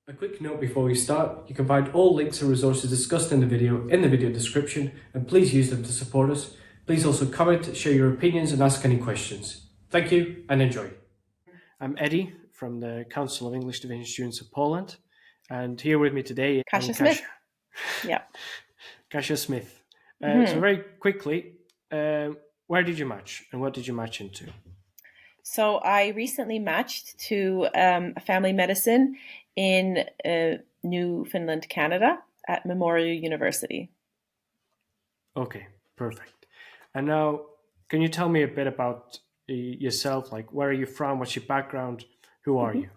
A quick note before we start, you can find all links and resources discussed in the video description, and please use them to support us. Please also comment, share your opinions and ask any questions. Thank you and enjoy. I'm Eddie from the Council of English Division Students of Poland, and here with me today Kasia Smith. Yeah. Kasia Smith. So hmm very quickly, where did you match and what did you match into? So I recently matched to a family medicine in Newfoundland, Canada at Memorial University. Okay, perfect. And now, can you tell me a bit about yourself? Like, where are you from? What's your background? Who are hmm you?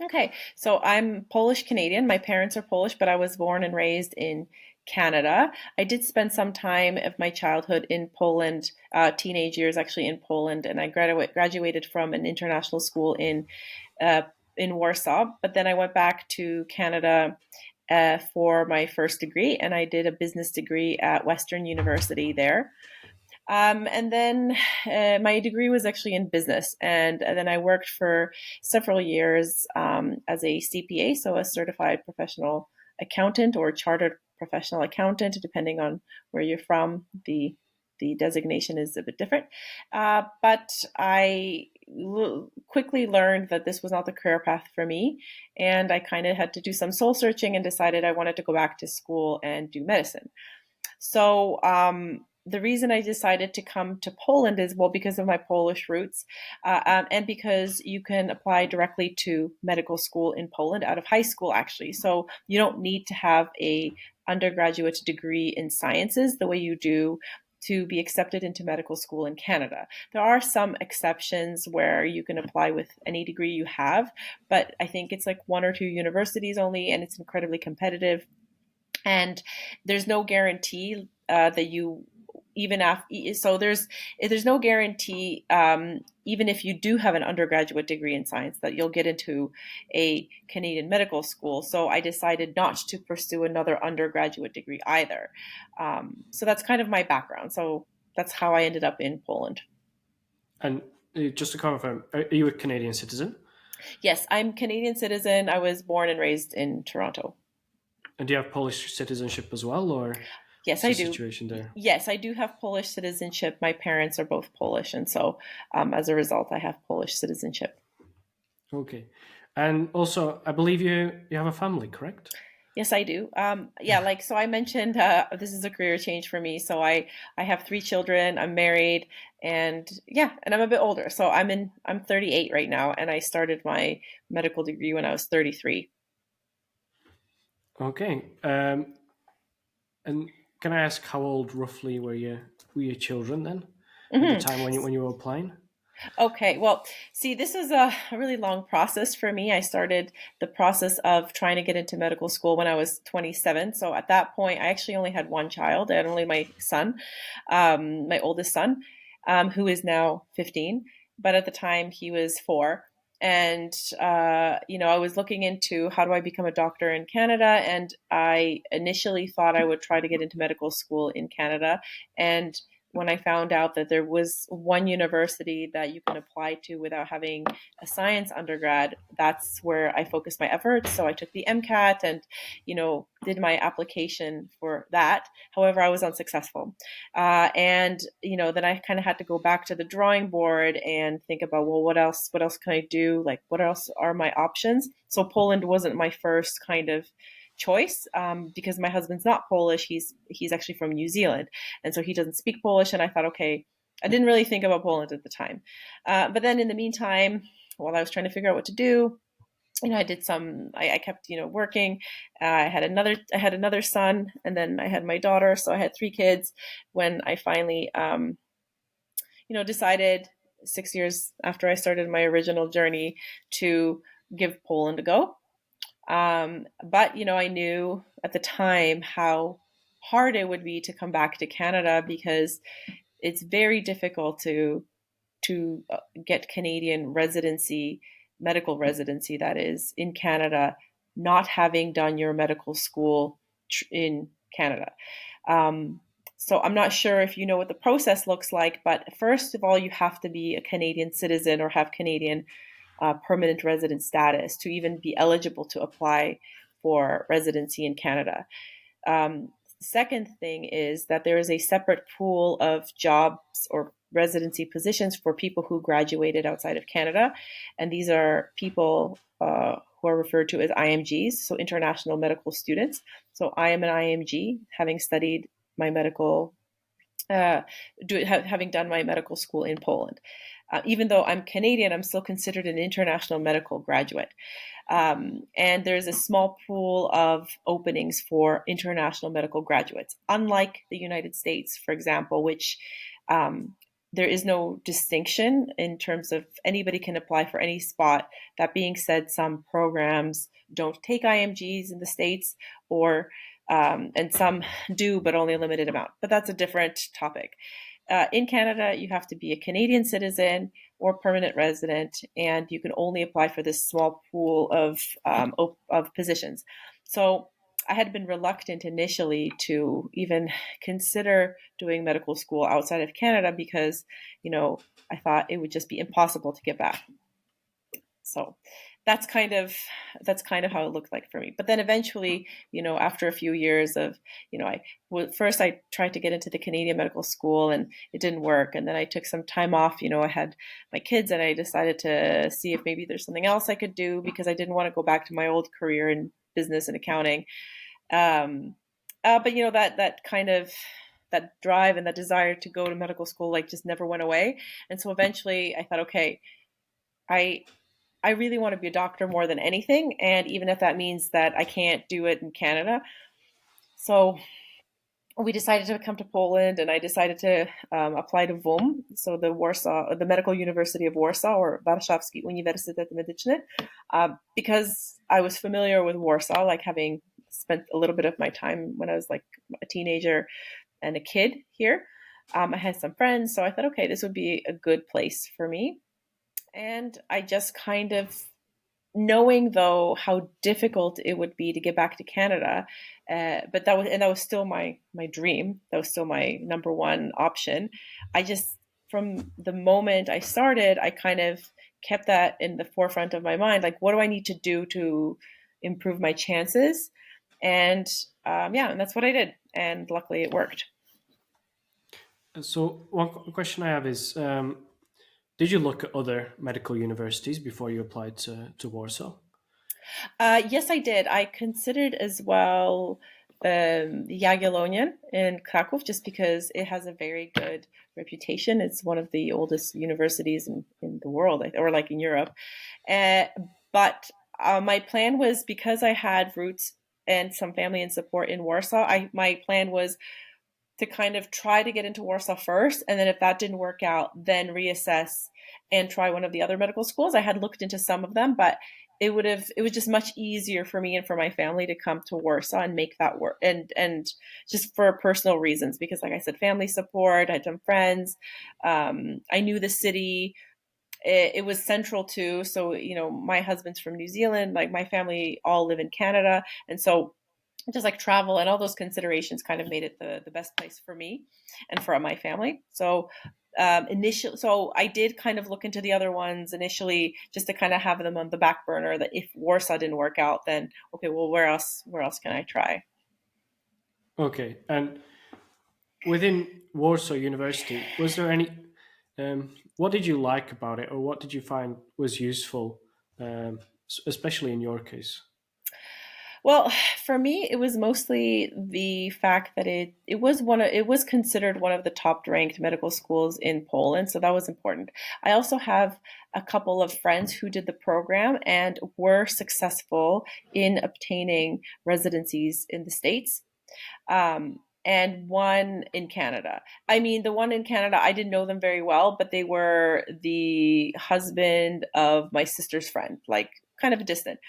Okay, so I'm Polish Canadian. My parents are Polish, but I was born and raised in Canada. I did spend some time of my childhood in Poland, teenage years actually in Poland, and I graduated from an international school uh, in Warsaw. But then I went back to Canada for my first degree, and I did a business degree at Western University there. And then my degree was actually in business. And then I worked for several years as a CPA, so a certified professional accountant or chartered professional accountant, depending on where you're from. The designation is a bit different. But I quickly learned that this was not the career path for me. And I kind of had to do some soul searching and decided I wanted to go back to school and do medicine. So the reason I decided to come to Poland is, well, because of my Polish roots, and because you can apply directly to medical school in Poland out of high school, actually. So you don't need to have a undergraduate degree in sciences the way you do to be accepted into medical school in Canada. There are some exceptions where you can apply with any degree you have, but I think it's like one or two universities only, and it's incredibly competitive, and there's no guarantee that you even after so there's no guarantee, even if you do have an undergraduate degree in science, that you'll get into a Canadian medical school. So I decided not to pursue another undergraduate degree either. So that's kind of my background. So that's how I ended up in Poland. And just to confirm, are you a Canadian citizen? Yes, I'm Canadian citizen. I was born and raised in Toronto. And do you have Polish citizenship as well, or Yes, what's I the do. situation there? Yes, I do have Polish citizenship. My parents are both Polish, and so as a result, I have Polish citizenship. Okay. And also, I believe you have a family, correct? Yes, I do. Yeah, like so, I mentioned this is a career change for me. So I have three children. I'm married, and yeah, and I'm a bit older. So I'm 38 right now, and I started my medical degree when I was 33. Okay. And can I ask how old roughly were your children then at the hmm time when you were applying? Okay, well, see, this is a really long process for me. I started the process of trying to get into medical school when I was 27. So at that point, I actually only had one child. I had only my son, my oldest son, who is now 15. But at the time, he was four. And, I was looking into how do I become a doctor in Canada. And I initially thought I would try to get into medical school in Canada. And when I found out that there was one university that you can apply to without having a science undergrad, that's where I focused my efforts. So I took the MCAT and, did my application for that. However, I was unsuccessful. And then I kind of had to go back to the drawing board and think about, well, what else can I do? Like, what else are my options? So Poland wasn't my first kind of choice, because my husband's not Polish. He's actually from New Zealand, and so he doesn't speak Polish. And I thought, okay, I didn't really think about Poland at the time, but then in the meantime, while I was trying to figure out what to do, I did some. I kept working. I had another son, and then I had my daughter. So I had three kids when I finally decided 6 years after I started my original journey to give Poland a go. But I knew at the time how hard it would be to come back to Canada, because it's very difficult to get Canadian residency, medical residency, that is, in Canada, not having done your medical school in Canada. Um, so I'm not sure if you know what the process looks like, but first of all, you have to be a Canadian citizen or have Canadian permanent resident status to even be eligible to apply for residency in Canada. Second thing is that there is a separate pool of jobs or residency positions for people who graduated outside of Canada. And these are people who are referred to as IMGs, so international medical students. So I am an IMG, having studied my medical, having done my medical school in Poland. Even though I'm Canadian, I'm still considered an international medical graduate. And there's a small pool of openings for international medical graduates, unlike the United States, for example, which there is no distinction in terms of anybody can apply for any spot. That being said, some programs don't take IMGs in the States, or and some do, but only a limited amount. But that's a different topic. In Canada, you have to be a Canadian citizen or permanent resident, and you can only apply for this small pool of positions. So I had been reluctant initially to even consider doing medical school outside of Canada because, I thought it would just be impossible to get back. So that's kind of how it looked like for me. But then eventually, after a few years of, first I tried to get into the Canadian medical school and it didn't work. And then I took some time off. I had my kids and I decided to see if maybe there's something else I could do because I didn't want to go back to my old career in business and accounting. But that kind of that drive and that desire to go to medical school just never went away. And so eventually I thought, okay, I really want to be a doctor more than anything. And even if that means that I can't do it in Canada. So we decided to come to Poland and I decided to apply to WUM, so the Medical University of Warsaw, or Warszawski Uniwersytet Medyczny, because I was familiar with Warsaw, having spent a little bit of my time when I was a teenager and a kid here. I had some friends, so I thought, okay, this would be a good place for me. And I just kind of, knowing though how difficult it would be to get back to Canada, but that was still my dream. That was still my number one option. I just, from the moment I started, I kind of kept that in the forefront of my mind. What do I need to do to improve my chances? And and that's what I did. And luckily it worked. So one question I have is, did you look at other medical universities before you applied to Warsaw? Yes, I did. I considered as well Jagiellonian in Krakow, just because it has a very good reputation. It's one of the oldest universities in the world, or in Europe. But my plan was, because I had roots and some family and support in Warsaw, my plan was to kind of try to get into Warsaw first. And then if that didn't work out, then reassess and try one of the other medical schools. I had looked into some of them, but it was just much easier for me and for my family to come to Warsaw and make that work. And just for personal reasons, because like I said, family support, I had some friends. I knew the city. It was central too. So, my husband's from New Zealand, my family all live in Canada. And so just travel and all those considerations kind of made it the best place for me and for my family. So so I did kind of look into the other ones initially, just to kind of have them on the back burner, that if Warsaw didn't work out, then okay, well, where else can I try? Okay, and within Warsaw University, was there any? What did you like about it, or what did you find was useful, especially in your case? Well, for me, it was mostly the fact that it was considered one of the top ranked medical schools in Poland, so that was important. I also have a couple of friends who did the program and were successful in obtaining residencies in the States. And one in Canada. I mean, the one in Canada, I didn't know them very well, but they were the husband of my sister's friend, kind of distant.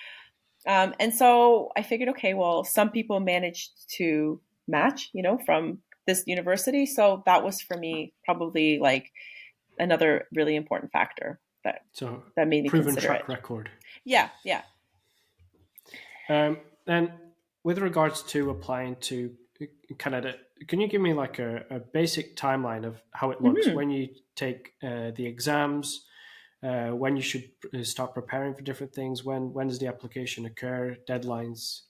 And so I figured, okay, well, some people managed to match, from this university. So that was for me probably another really important factor that made me proven consider track it. record. Yeah, yeah. And with regards to applying to Canada, can you give me a basic timeline of how it looks when you take the exams? when you should start preparing for different things, when does the application occur, deadlines,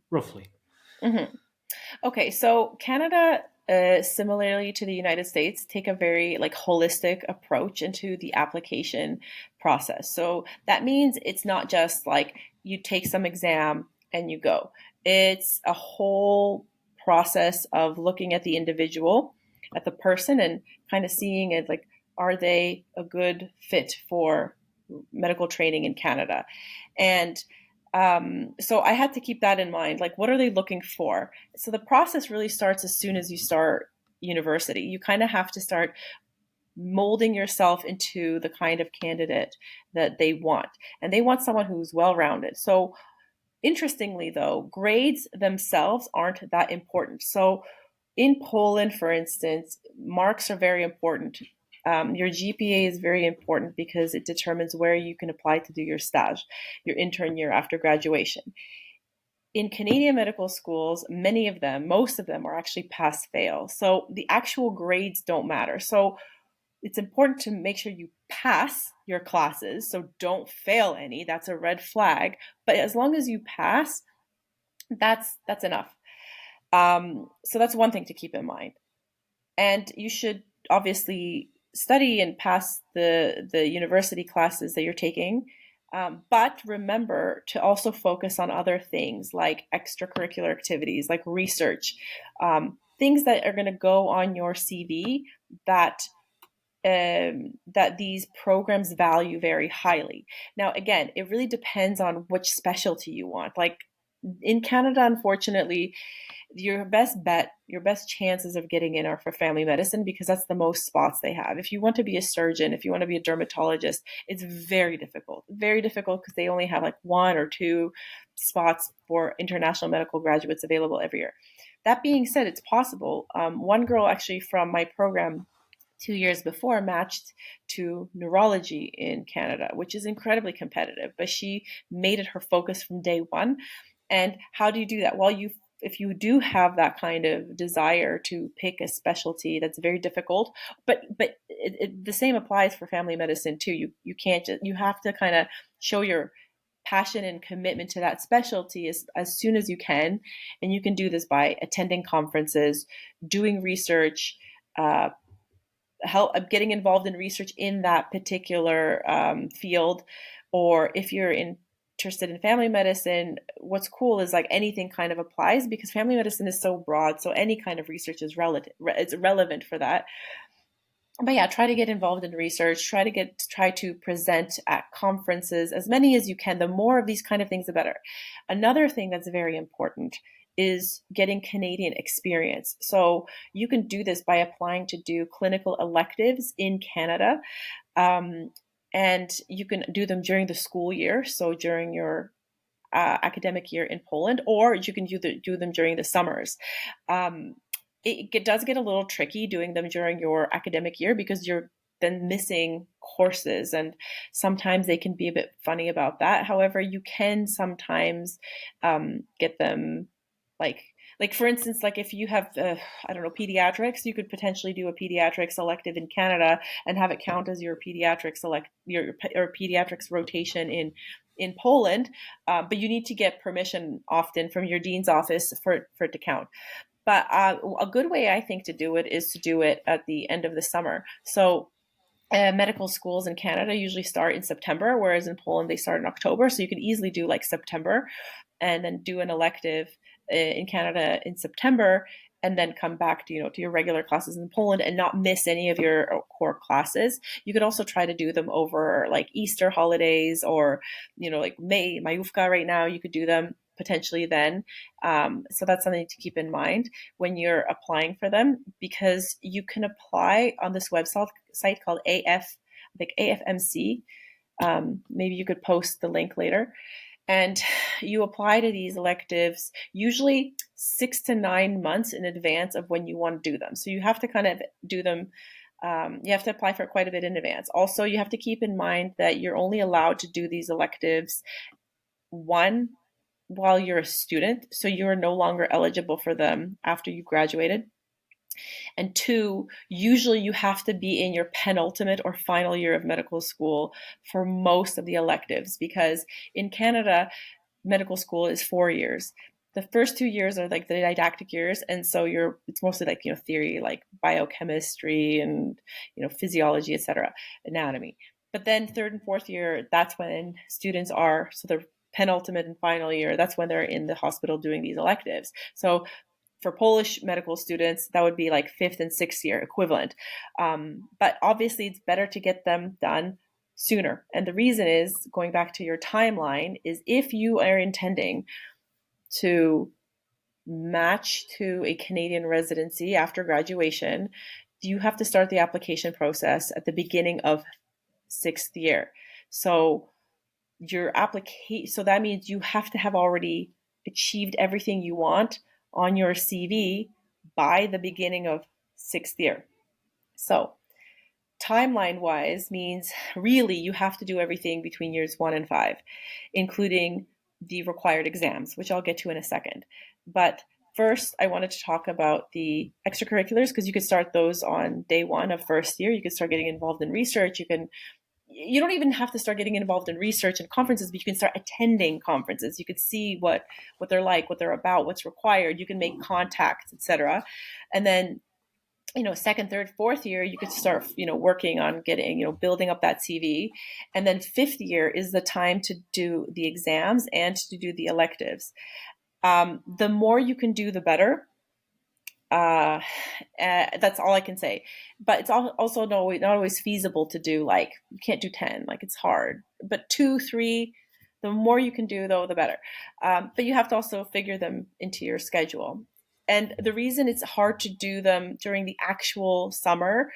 roughly? Mhm. Okay, so Canada, similarly to the United States, take a very like holistic approach into the application process. So that means it's not just like you take some exam and you go. It's a whole process of looking at the individual, at the person, and kind of seeing it like, are they a good fit for medical training in Canada? And so I had to keep that in mind. Like, what are they looking for? So the process really starts as soon as you start university. You kind of have to start molding yourself into the kind of candidate that they want. And they want someone who's well rounded. So, interestingly, though, grades themselves aren't that important. So, in Poland, for instance, marks are very important. Your GPA is very important because it determines where you can apply to do your stage, your intern year after graduation. In Canadian medical schools, many of them, most of them are actually pass fail. So the actual grades don't matter. So it's important to make sure you pass your classes. So don't fail any. That's a red flag. But as long as you pass, that's enough. So that's one thing to keep in mind. And you should obviously study and pass the university classes that you're taking. But remember to also focus on other things like extracurricular activities, like research, things that are going to go on your CV that that these programs value very highly. Now, again, it really depends on which specialty you want. Like in Canada, unfortunately, your best bet, your best chances of getting in are for family medicine because that's the most spots they have. If you want to be a surgeon, if you want to be a dermatologist, it's very difficult because they only have like one or two spots for international medical graduates available every year. That being said, it's possible. One girl actually from my program 2 years before matched to neurology in Canada, which is incredibly competitive, but she made it her focus from day one. And how do you do that? Well, if you do have that kind of desire to pick a specialty that's very difficult, but the same applies for family medicine too. You can't just, you have to kind of show your passion and commitment to that specialty as soon as you can, and you can do this by attending conferences, doing research, uh, help getting involved in research in that particular field. Or if you're interested in family medicine, what's cool is like anything kind of applies because family medicine is so broad, so any kind of research is relative, it's relevant for that. But yeah, try to get involved in research, try to present at conferences, as many as you can. The more of these kind of things the better. Another thing that's very important is getting Canadian experience. So you can do this by applying to do clinical electives in Canada. Um, and you can do them during the school year, so during your academic year in Poland, or you can do them during the summers. Um, it does get a little tricky doing them during your academic year because you're then missing courses, and sometimes they can be a bit funny about that. However, you can sometimes get them like for instance, like if you have I don't know, pediatrics, you could potentially do a pediatrics elective in Canada and have it count as your pediatrics your pediatrics rotation in Poland, but you need to get permission often from your dean's office for it to count. But a good way I think to do it is to do it at the end of the summer. So medical schools in Canada usually start in September, whereas in Poland they start in October. So you could easily do like September and then do an elective in Canada in September, and then come back to to your regular classes in Poland and not miss any of your core classes. You could also try to do them over like Easter holidays or like May Majówka right now. You could do them potentially then. So that's something to keep in mind when you're applying for them, because you can apply on this website called I think AFMC. Maybe you could post the link later. And you apply to these electives usually 6 to 9 months in advance of when you want to do them. So you have to kind of do them. You have to apply for quite a bit in advance. Also, you have to keep in mind that you're only allowed to do these electives one while you're a student. So you are no longer eligible for them after you've graduated. And two, usually you have to be in your penultimate or final year of medical school for most of the electives, because in Canada, medical school is 4 years. The first 2 years are like the didactic years, and so it's mostly like theory, like biochemistry and physiology, etc., anatomy. But then third and fourth year, that's when students are, so the penultimate and final year, that's when they're in the hospital doing these electives. So for Polish medical students, that would be like fifth and sixth year equivalent. But obviously, it's better to get them done sooner. And the reason is, going back to your timeline, is if you are intending to match to a Canadian residency after graduation, you have to start the application process at the beginning of sixth year. So so that means you have to have already achieved everything you want on your CV by the beginning of sixth year. So timeline wise means really you have to do everything between years 1 and 5, including the required exams, which I'll get to in a second. But first, I wanted to talk about the extracurriculars, because you could start those on day one of first year. You could start getting involved in research. You don't even have to start getting involved in research and conferences, but you can start attending conferences. You could see what they're like, what they're about, what's required. You can make contacts, etc. And then, second, third, fourth year, you could start, working on getting, building up that CV. And then fifth year is the time to do the exams and to do the electives. The more you can do, the better. That's all I can say. But it's also not always feasible to do, like, you can't do 10, like, it's hard. But 2, 3, the more you can do, though, the better. But you have to also figure them into your schedule. And the reason it's hard to do them during the actual summer,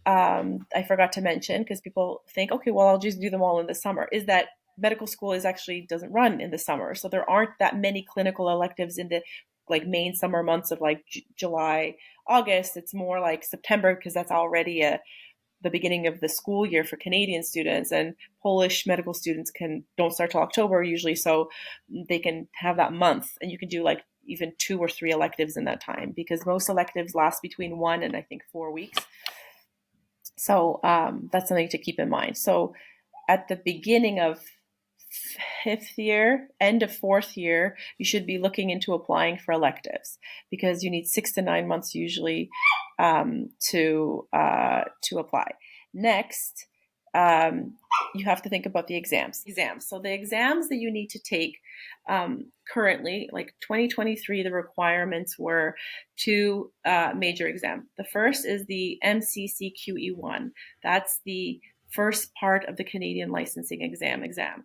I forgot to mention, because people think, okay, well, I'll just do them all in the summer, is that medical school doesn't run in the summer. So there aren't that many clinical electives in the main summer months of July, August. It's more like September, because that's already the beginning of the school year for Canadian students, and Polish medical students don't start till October usually, so they can have that month, and you can do even 2 or 3 electives in that time, because most electives last between 1 and I think 4 weeks. So that's something to keep in mind. So at the beginning of fifth year, end of fourth year, you should be looking into applying for electives, because you need 6 to 9 months usually to apply. Next, you have to think about the exams. So the exams that you need to take currently, like 2023, the requirements were 2 major exams. The first is the MCCQE1. That's the first part of the Canadian licensing exam.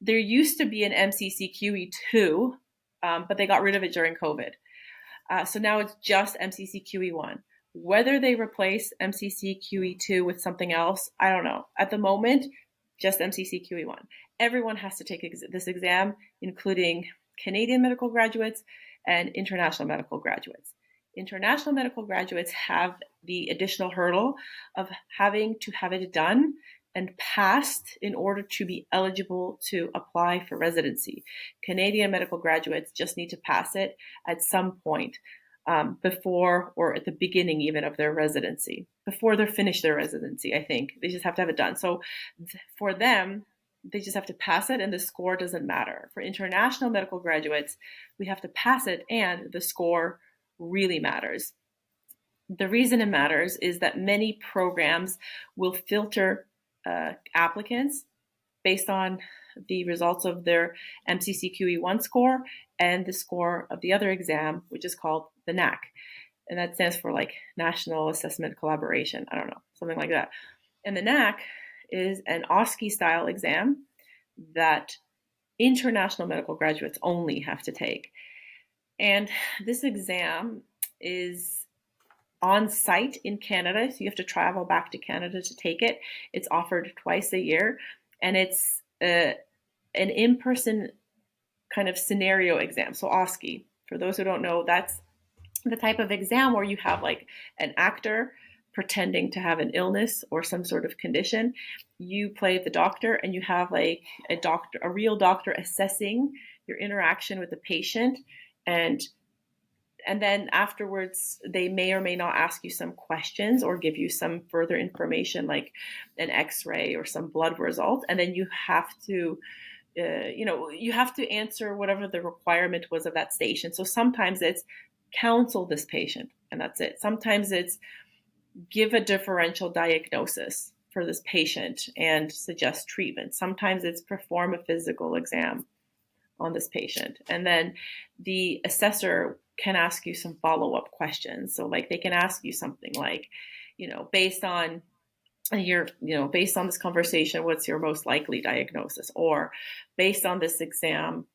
There used to be an MCCQE2, but they got rid of it during COVID. So now it's just MCCQE1. Whether they replace MCCQE2 with something else, I don't know. At the moment, just MCCQE1. Everyone has to take this exam, including Canadian medical graduates and international medical graduates. International medical graduates have the additional hurdle of having to have it done and passed in order to be eligible to apply for residency. Canadian medical graduates just need to pass it at some point before, or at the beginning even, of their residency, before they're finished their residency. I think they just have to have it done. So for them, they just have to pass it, and the score doesn't matter. For international medical graduates, we have to pass it, and the score really matters. The reason it matters is that many programs will filter applicants based on the results of their MCCQE1 score and the score of the other exam, which is called the NAC. And that stands for National Assessment Collaboration. I don't know, something like that. And the NAC is an OSCE style exam that international medical graduates only have to take. And this exam is on site in Canada, so you have to travel back to Canada to take it. It's offered twice a year, and it's an in-person kind of scenario exam. So OSCE, for those who don't know, that's the type of exam where you have an actor pretending to have an illness or some sort of condition. You play the doctor, and you have a real doctor assessing your interaction with the patient and And then afterwards, they may or may not ask you some questions or give you some further information like an x-ray or some blood result. And then you have to you have to answer whatever the requirement was of that station. So sometimes it's counsel this patient and that's it. Sometimes it's give a differential diagnosis for this patient and suggest treatment. Sometimes it's perform a physical exam on this patient. And then the assessor can ask you some follow-up questions. So like they can ask you something like, based on based on this conversation, what's your most likely diagnosis? Or based on this exam,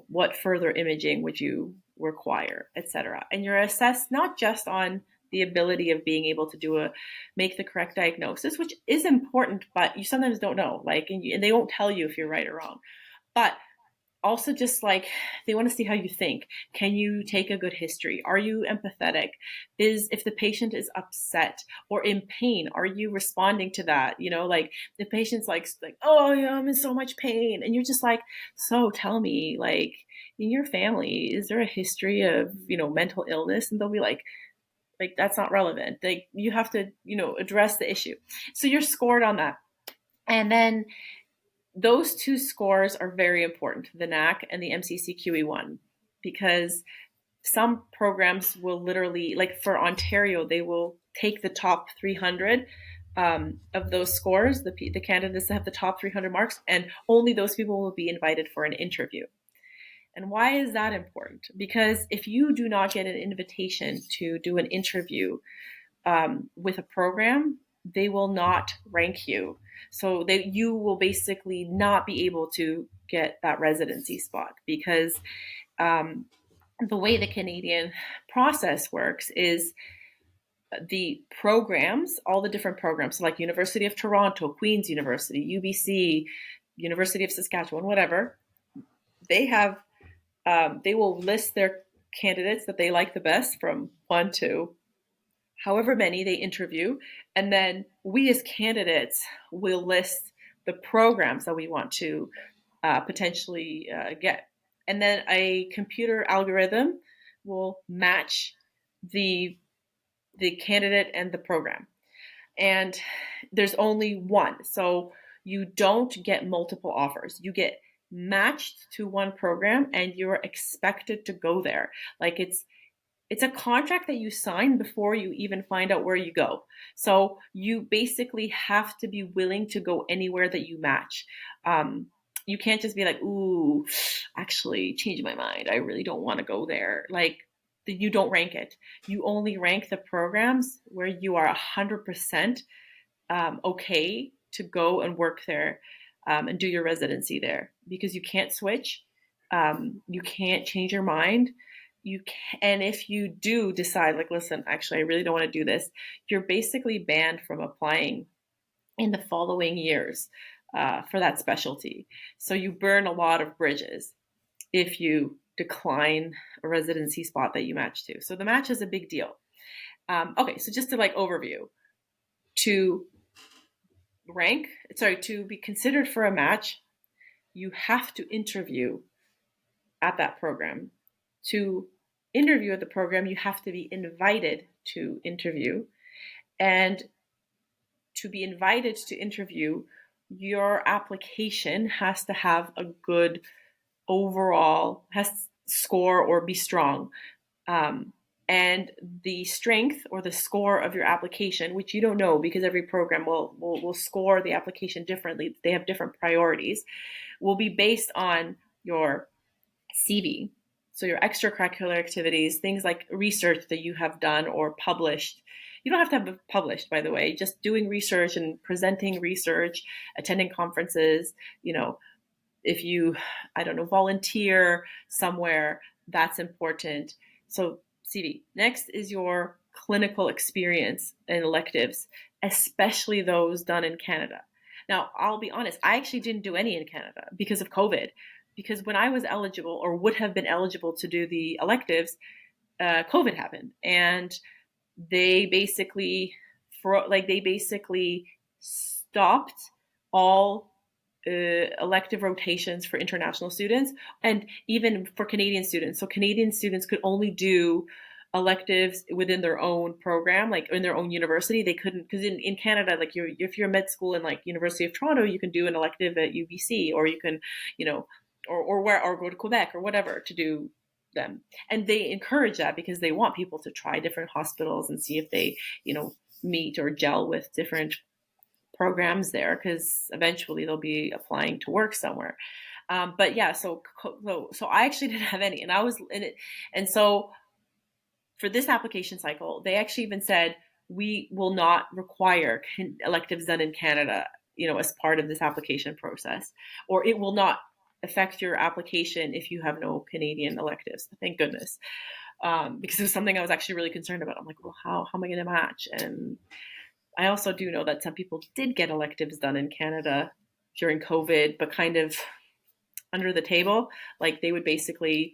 what further imaging would you require, etc. And you're assessed not just on the ability of being able to make the correct diagnosis, which is important, but you sometimes don't know, and they won't tell you if you're right or wrong. But also just like they want to see how you think. Can you take a good history? Are you empathetic? If the patient is upset or in pain, are you responding to that? Like the patient's like, oh yeah, I'm in so much pain. And you're just like, so tell me, like in your family, is there a history of, mental illness? And they'll be like, that's not relevant. Like you have to, address the issue. So you're scored on that. And then those two scores are very important, the NAC and the MCCQE1, because some programs will literally, like for Ontario, they will take the top 300 of those scores, the candidates that have the top 300 marks, and only those people will be invited for an interview. And why is that important? Because if you do not get an invitation to do an interview with a program, they will not rank you. So you will basically not be able to get that residency spot because the way the Canadian process works is the programs, all the different programs, so like University of Toronto, Queen's University, UBC, University of Saskatchewan, whatever, they will list their candidates that they like the best from 1 to however many they interview. And then we as candidates will list the programs that we want to potentially get. And then a computer algorithm will match the candidate and the program. And there's only one. So you don't get multiple offers. You get matched to one program and you're expected to go there. Like it's a contract that you sign before you even find out where you go. So you basically have to be willing to go anywhere that you match. You can't just be like, ooh, actually change my mind. I really don't want to go there. Like you don't rank it. You only rank the programs where you are 100% okay to go and work there and do your residency there, because you can't switch. You can't change your mind. And if you do decide, like, listen, actually, I really don't want to do this, you're basically banned from applying in the following years for that specialty. So you burn a lot of bridges if you decline a residency spot that you match to. So the match is a big deal. Okay, so just to overview, to to be considered for a match, you have to interview at that program. To interview at the program, you have to be invited to interview. And to be invited to interview, your application has to have a good overall score or be strong. And the strength or the score of your application, which you don't know because every program will score the application differently, they have different priorities, will be based on your CV. So your extracurricular activities, things like research that you have done or published. You don't have to have it published, by the way, just doing research and presenting research, attending conferences, if you, volunteer somewhere, that's important. So CV. Next is your clinical experience and electives, especially those done in Canada. Now, I'll be honest, I actually didn't do any in Canada because of COVID. Because when I was eligible or would have been eligible to do the electives, COVID happened. And they basically stopped all elective rotations for international students and even for Canadian students. So Canadian students could only do electives within their own program, like in their own university. They couldn't, because in Canada, like if you're med school in like University of Toronto, you can do an elective at UBC, or you can, or go to Quebec or whatever to do them. And they encourage that because they want people to try different hospitals and see if they, meet or gel with different programs there, because eventually they'll be applying to work somewhere. But yeah, so I actually didn't have any, and I was in it. And so for this application cycle, they actually even said, we will not require electives done in Canada, as part of this application process, or it will not affect your application if you have no Canadian electives. Thank goodness. Because it was something I was actually really concerned about. I'm like, well, how am I going to match? And I also do know that some people did get electives done in Canada during COVID, but kind of under the table. Like they would basically,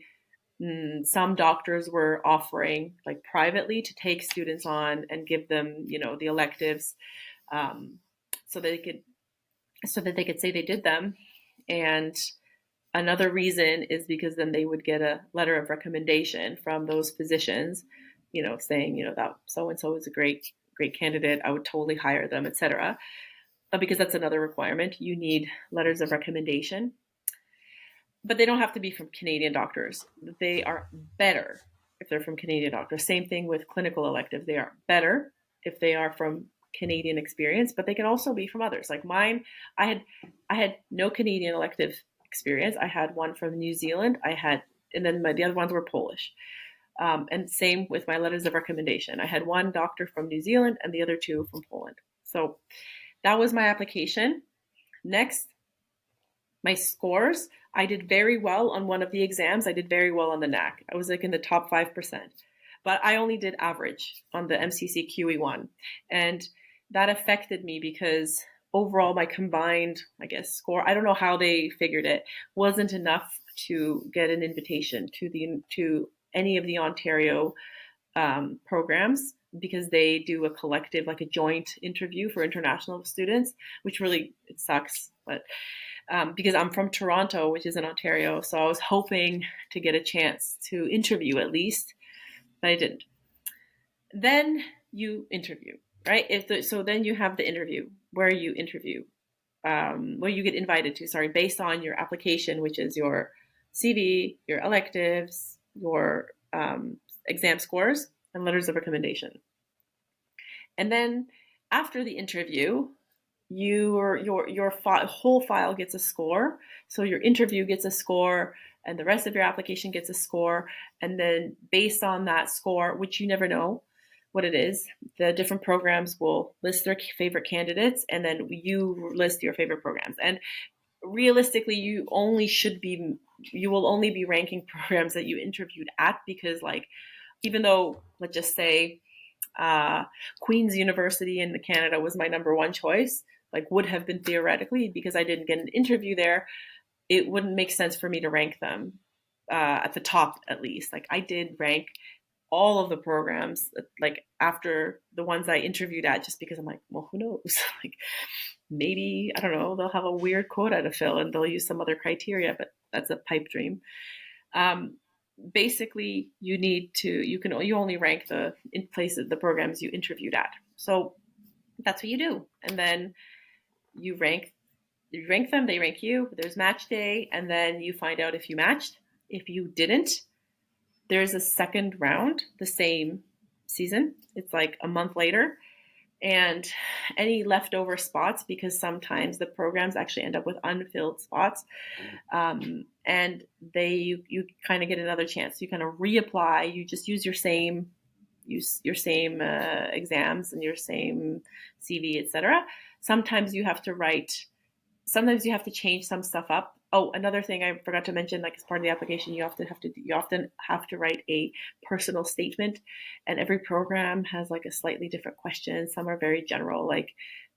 some doctors were offering like privately to take students on and give them, the electives, so that they could say they did them. And another reason is because then they would get a letter of recommendation from those physicians, saying, that so-and-so is a great candidate. I would totally hire them, etc. Because that's another requirement. You need letters of recommendation. But they don't have to be from Canadian doctors. They are better if they're from Canadian doctors. Same thing with clinical electives. They are better if they are from Canadian experience, but they can also be from others. Like mine, I had no Canadian elective experience. I had one from New Zealand. And then the other ones were Polish. And same with my letters of recommendation. I had one doctor from New Zealand and the other two from Poland. So that was my application. Next, my scores. I did very well on one of the exams. I did very well on the NAC. I was like in the top 5%, but I only did average on the MCC QE1. And that affected me because overall my combined, score, I don't know how they figured it, wasn't enough to get an invitation to any of the Ontario programs, because they do a collective, like a joint interview for international students, which really, it sucks. But because I'm from Toronto, which is in Ontario, so I was hoping to get a chance to interview at least, but I didn't. Then you interview, right? So then you have the interview where you interview, where you get invited to, based on your application, which is your CV, your electives, your exam scores, and letters of recommendation. And then after the interview, your whole file gets a score. So your interview gets a score, and the rest of your application gets a score. And then based on that score, which you never know what it is, the different programs will list their favorite candidates, and then you list your favorite programs. And realistically, you will only be ranking programs that you interviewed at, because even though, let's just say, Queen's University in Canada was my number one choice, would have been theoretically, because I didn't get an interview there, it wouldn't make sense for me to rank them at the top, at least. I did rank all of the programs, after the ones I interviewed at, just because I'm like, well, who knows? Maybe, I don't know, they'll have a weird quota to fill and they'll use some other criteria, but that's a pipe dream. Basically, you only rank the programs you interviewed at. So that's what you do. And then you rank them, they rank you, there's match day, and then you find out if you matched. If you didn't, there's a second round, the same season. It's like a month later. And any leftover spots, because sometimes the programs actually end up with unfilled spots, and you kind of get another chance. You kind of reapply. You just use your same exams and your same CV, etc. Sometimes you have to change some stuff up. Oh, another thing I forgot to mention, as part of the application, you often have to write a personal statement, and every program has a slightly different question. Some are very general.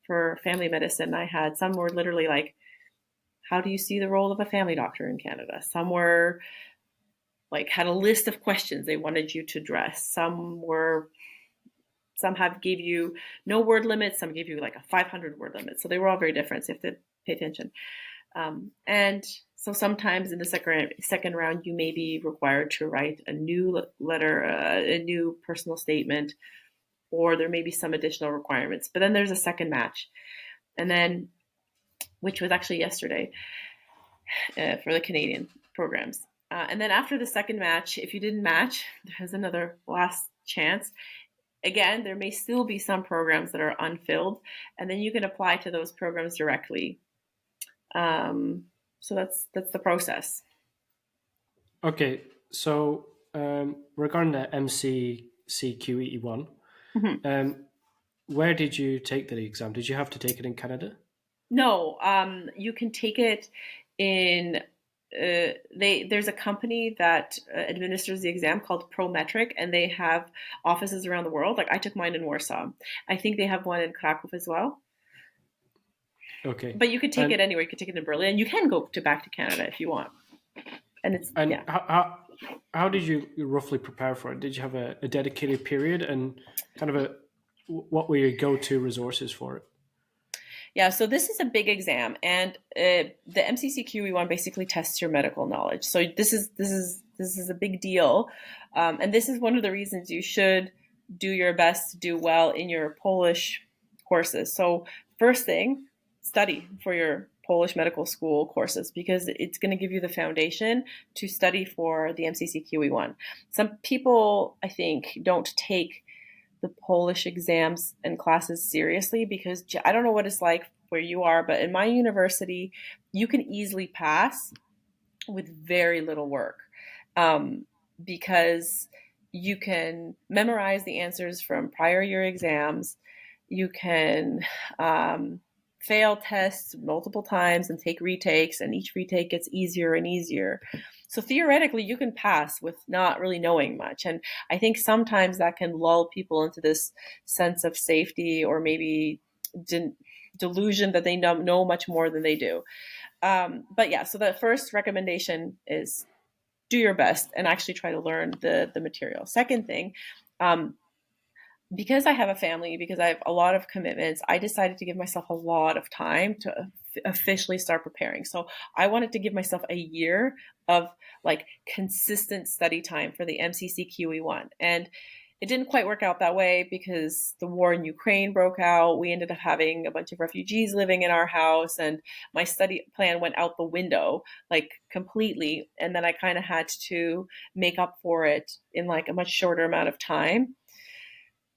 For family medicine, I had some were literally how do you see the role of a family doctor in Canada? Some were had a list of questions they wanted you to address. Some gave you no word limit. Some gave you a 500 word limit. So they were all very different. So you have to pay attention. And so sometimes in the second round, you may be required to write a new letter, a new personal statement, or there may be some additional requirements. But then there's a second match, and then which was actually yesterday for the Canadian programs. And then after the second match, if you didn't match, there's another last chance. Again, there may still be some programs that are unfilled, and then you can apply to those programs directly. So that's the process. Okay, so regarding the MCCQE1, where did you take the exam? Did you have to take it in Canada? No, you can take it in. There's a company that administers the exam called Prometric, and they have offices around the world. Like I took mine in Warsaw. I think they have one in Krakow as well. Okay, But you could take it anywhere. You could take it in Berlin. You can go back to Canada if you want. And how did you roughly prepare for it? Did you have a dedicated period and kind of what were your go-to resources for it? Yeah, so this is a big exam, and the MCCQE1 basically tests your medical knowledge. So this is a big deal, and this is one of the reasons you should do your best to do well in your Polish courses. So first thing, study for your Polish medical school courses because it's going to give you the foundation to study for the MCCQE1. Some people, I think, don't take the Polish exams and classes seriously because I don't know what it's like where you are, but in my university, you can easily pass with very little work because you can memorize the answers from prior year exams. You can fail tests multiple times and take retakes, and each retake gets easier and easier. So theoretically, you can pass with not really knowing much. And I think sometimes that can lull people into this sense of safety or maybe delusion that they know much more than they do. But yeah, so the first recommendation is do your best and actually try to learn the material. Second thing, because I have a family, because I have a lot of commitments, I decided to give myself a lot of time to officially start preparing. So I wanted to give myself a year of like consistent study time for the MCCQE1. And it didn't quite work out that way because the war in Ukraine broke out. We ended up having a bunch of refugees living in our house, and my study plan went out the window like completely. And then I kind of had to make up for it in like a much shorter amount of time,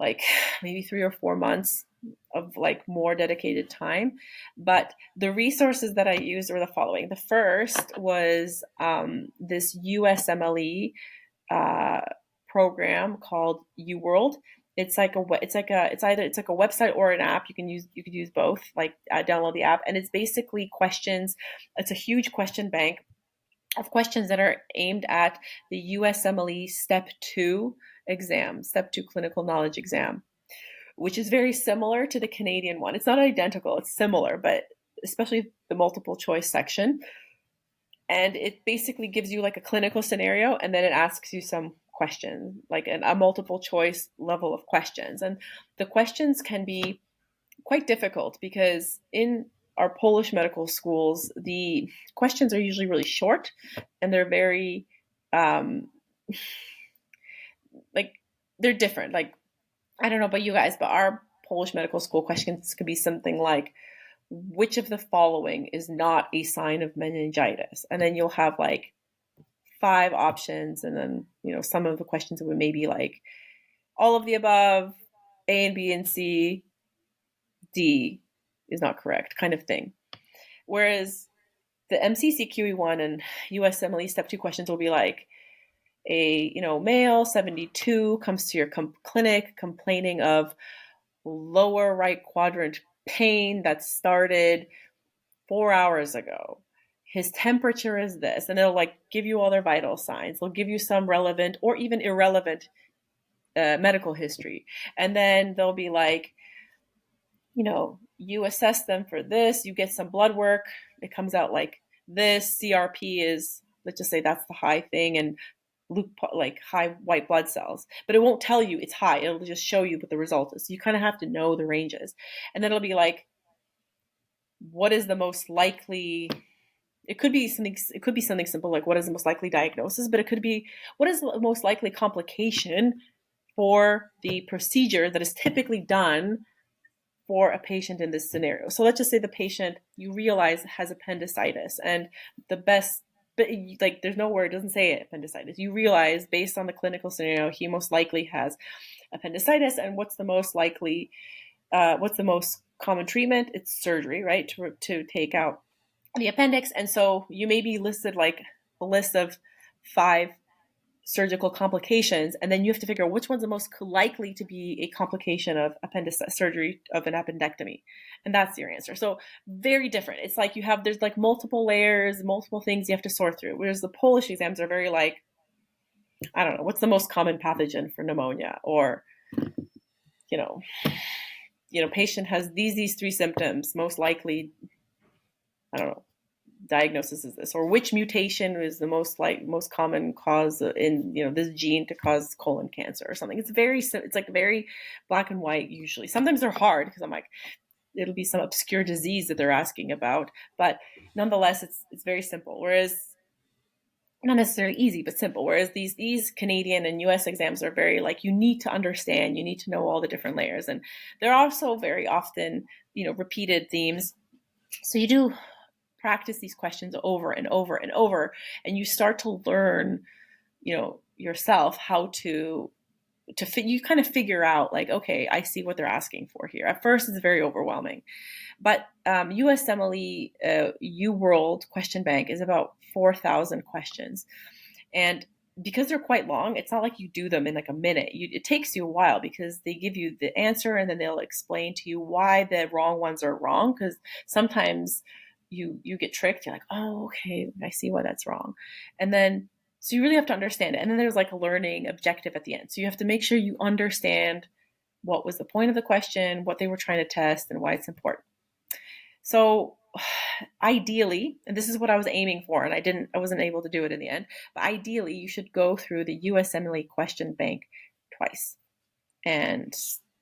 like maybe 3 or 4 months of like more dedicated time. But the resources that I used were the following. The first was this USMLE program called UWorld. It's like a website or an app. You could use both. Like download the app, and it's basically questions. It's a huge question bank of questions that are aimed at the USMLE Step 2 exam, Step 2 clinical knowledge exam, which is very similar to the Canadian one. It's not identical, it's similar, but especially the multiple choice section. And it basically gives you like a clinical scenario, and then it asks you some questions, like a multiple choice level of questions. And the questions can be quite difficult because in our Polish medical schools, the questions are usually really short and they're very, like, they're different. Like, I don't know about you guys, but our Polish medical school questions could be something like, which of the following is not a sign of meningitis? And then you'll have like 5 options. And then, some of the questions would maybe like all of the above, A and B and C, D is not correct kind of thing. Whereas the MCCQE1 and USMLE Step 2 questions will be like a, male, 72, comes to your clinic complaining of lower right quadrant pain that started 4 hours ago. His temperature is this, and it'll like give you all their vital signs. They'll give you some relevant or even irrelevant medical history. And then they'll be like, you assess them for this, you get some blood work, it comes out like this, CRP is, let's just say that's the high thing, and like high white blood cells, but it won't tell you it's high. It'll just show you what the result is. So you kind of have to know the ranges. And then it'll be like, what is the most likely it could be something simple like what is the most likely diagnosis, but it could be what is the most likely complication for the procedure that is typically done for a patient in this scenario. So let's just say the patient you realize has appendicitis, and the best, but like there's nowhere it doesn't say appendicitis. You realize based on the clinical scenario he most likely has appendicitis, and what's the most common treatment? It's surgery, right? To take out the appendix. And so you may be listed like a list of 5 surgical complications, and then you have to figure out which one's the most likely to be a complication of surgery of an appendectomy, and that's your answer. So very different. It's like there's like multiple layers, multiple things you have to sort through, whereas the Polish exams are very like, I don't know, what's the most common pathogen for pneumonia, or you know patient has these 3 symptoms, most likely, I don't know, diagnosis is this, or which mutation is the most common cause in this gene to cause colon cancer or something. It's like very black and white usually. Sometimes they're hard because I'm like, it'll be some obscure disease that they're asking about, but nonetheless it's very simple, whereas not necessarily easy but simple, whereas these Canadian and US exams are very like, you need to understand, you need to know all the different layers, and they're also very often repeated themes. So you do practice these questions over and over and over, and you start to learn, yourself how to you kind of figure out like, okay, I see what they're asking for here. At first, it's very overwhelming, but USMLE UWorld question bank is about 4,000 questions, and because they're quite long, it's not like you do them in like a minute. It takes you a while because they give you the answer and then they'll explain to you why the wrong ones are wrong, because sometimes you get tricked. You're like, oh, okay, I see why that's wrong. And then, so you really have to understand it. And then there's like a learning objective at the end. So you have to make sure you understand what was the point of the question, what they were trying to test, and why it's important. So ideally, and this is what I was aiming for, and I wasn't able to do it in the end, but ideally you should go through the USMLE question bank twice. And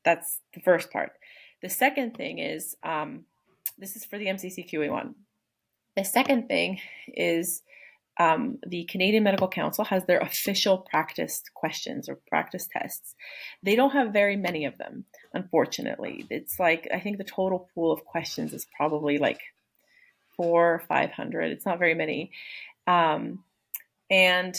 that's the first part. The second thing is, this is for the MCCQA one. The second thing is the Canadian Medical Council has their official practice questions or practice tests. They don't have very many of them, unfortunately. It's like, I think the total pool of questions is probably like 400 or 500. It's not very many. And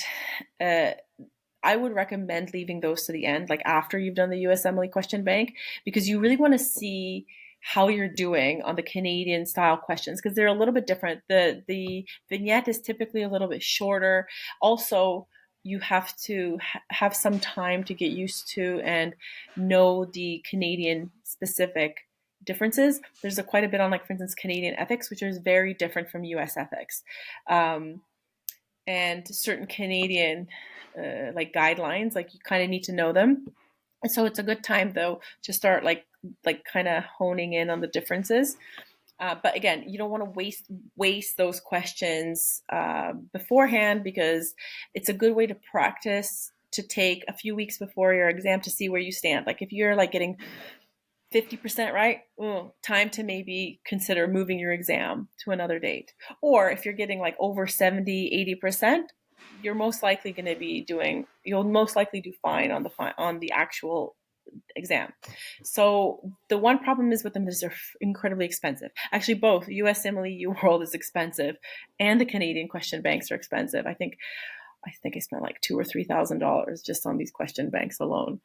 I would recommend leaving those to the end, like after you've done the USMLE question bank, because you really want to see how you're doing on the Canadian style questions, because they're a little bit different. The vignette is typically a little bit shorter. Also, you have to have some time to get used to and know the Canadian specific differences. There's quite a bit on, like, for instance, Canadian ethics, which is very different from US ethics. And certain Canadian like guidelines, like you kind of need to know them. And so it's a good time though to start like kind of honing in on the differences. But again, you don't want to waste those questions beforehand, because it's a good way to practice, to take a few weeks before your exam to see where you stand. Like if you're like getting 50% right, time to maybe consider moving your exam to another date. Or if you're getting like over 70, 80%, you're most likely going to be you'll most likely do fine on the actual exam. So the one problem is with them is they're incredibly expensive. Actually, both USMLE UWorld is expensive, and the Canadian question banks are expensive. I think I spent like $2,000 or $3,000 just on these question banks alone.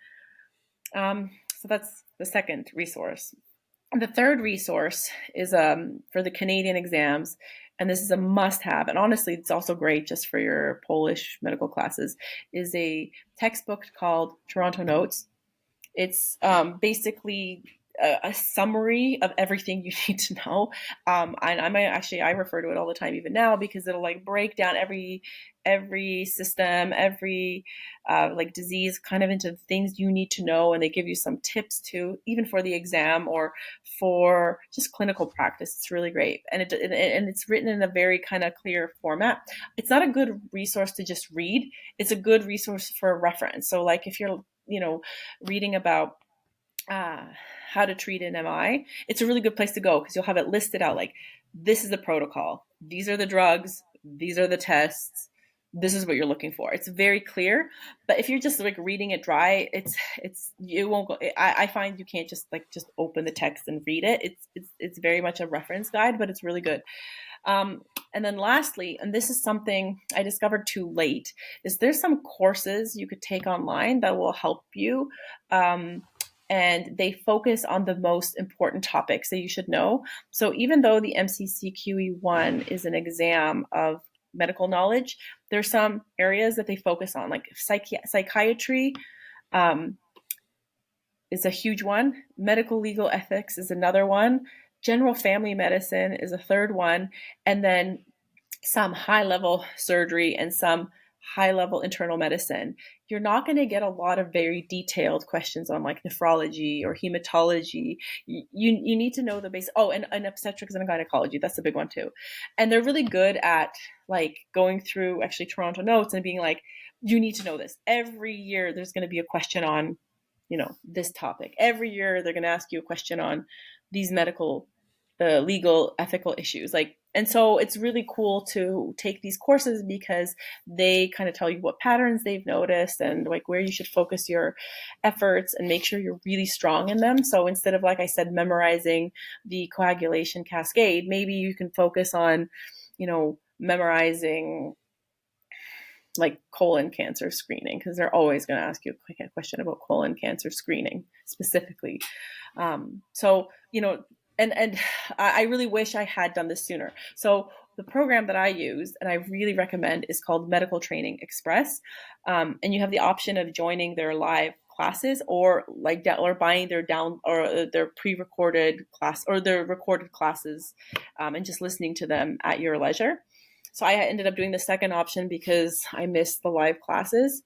So that's the second resource. The third resource is for the Canadian exams, and this is a must-have, and honestly, it's also great just for your Polish medical classes, is a textbook called Toronto Notes. It's basically a summary of everything you need to know. And I refer to it all the time, even now, because it'll like break down every system, every like disease kind of into things you need to know. And they give you some tips too, even for the exam or for just clinical practice. It's really great. And it's written in a very kind of clear format. It's not a good resource to just read. It's a good resource for reference. So like if you're, reading about how to treat an MI, it's a really good place to go, because you'll have it listed out like this is the protocol. These are the drugs. These are the tests. This is what you're looking for. It's very clear. But if you're just like reading it dry, it won't go. I find you can't just open the text and read it. It's very much a reference guide, but it's really good. And then lastly, and this is something I discovered too late, is there's some courses you could take online that will help you. And they focus on the most important topics that you should know. So even though the MCCQE1 is an exam of medical knowledge, there's some areas that they focus on, like psychiatry is a huge one. Medical legal ethics is another one. General family medicine is a third one. And then some high level surgery and some high level internal medicine. You're not going to get a lot of very detailed questions on like nephrology or hematology. You need to know the basic. Oh, and obstetrics and gynecology. That's a big one too. And they're really good at like going through actually Toronto notes and being like, you need to know this. Every year there's going to be a question on, this topic. Every year they're going to ask you a question on these medical, legal, ethical issues. And so it's really cool to take these courses because they kind of tell you what patterns they've noticed and like where you should focus your efforts and make sure you're really strong in them. So instead of, like I said, memorizing the coagulation cascade, maybe you can focus on, memorizing like colon cancer screening, because they're always going to ask you a question about colon cancer screening specifically. So, and I really wish I had done this sooner. So the program that I use and I really recommend is called Medical Training Express. And you have the option of joining their live classes or or buying their pre-recorded class or their recorded classes and just listening to them at your leisure. So I ended up doing the second option because I missed the live classes,